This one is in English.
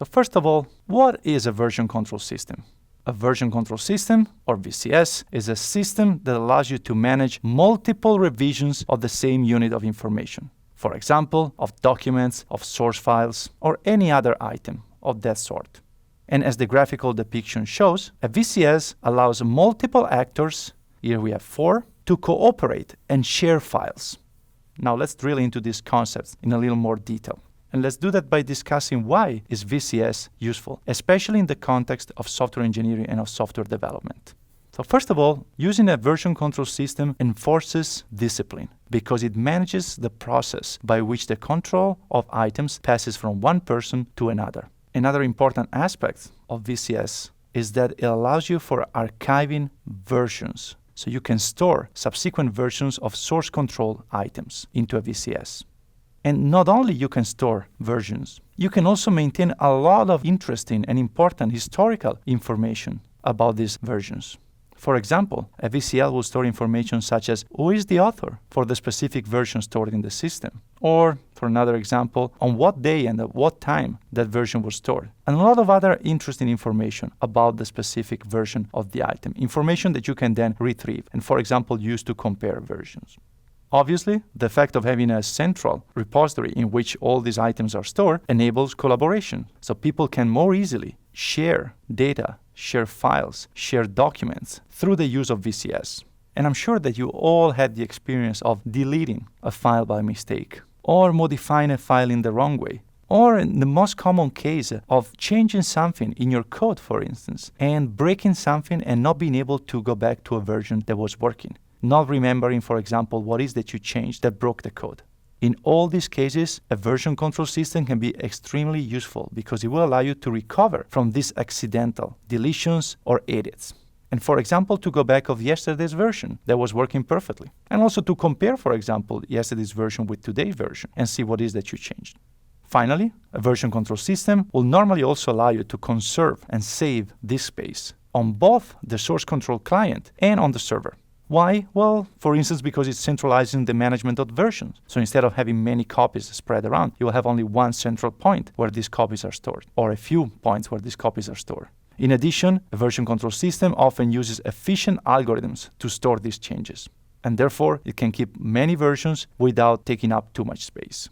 So first of all, what is a version control system? A version control system, or VCS, is a system that allows you to manage multiple revisions of the same unit of information. For example, of documents, of source files, or any other item of that sort. And as the graphical depiction shows, a VCS allows multiple actors, here we have 4, to cooperate and share files. Now let's drill into these concepts in a little more detail. And let's do that by discussing why is VCS useful, especially in the context of software engineering and of software development. So first of all, using a version control system enforces discipline because it manages the process by which the control of items passes from one person to another. Another important aspect of VCS is that it allows you for archiving versions. So you can store subsequent versions of source control items into a VCS. And not only you can store versions, you can also maintain a lot of interesting and important historical information about these versions. For example, a VCL will store information such as who is the author for the specific version stored in the system. Or, for another example, on what day and at what time that version was stored. And a lot of other interesting information about the specific version of the item. Information that you can then retrieve and, for example, use to compare versions. Obviously, the fact of having a central repository in which all these items are stored enables collaboration. So people can more easily share data, share files, share documents through the use of VCS. And I'm sure that you all had the experience of deleting a file by mistake, or modifying a file in the wrong way, or in the most common case of changing something in your code, for instance, and breaking something and not being able to go back to a version that was working. Not remembering, for example, what is that you changed that broke the code. In all these cases, a version control system can be extremely useful because it will allow you to recover from these accidental deletions or edits. And for example, to go back of yesterday's version that was working perfectly. And also to compare, for example, yesterday's version with today's version and see what is that you changed. Finally, a version control system will normally also allow you to conserve and save disk space on both the source control client and on the server. Why? Well, for instance, because it's centralizing the management of versions. So instead of having many copies spread around, you will have only one central point where these copies are stored, or a few points where these copies are stored. In addition, a version control system often uses efficient algorithms to store these changes. And therefore, it can keep many versions without taking up too much space.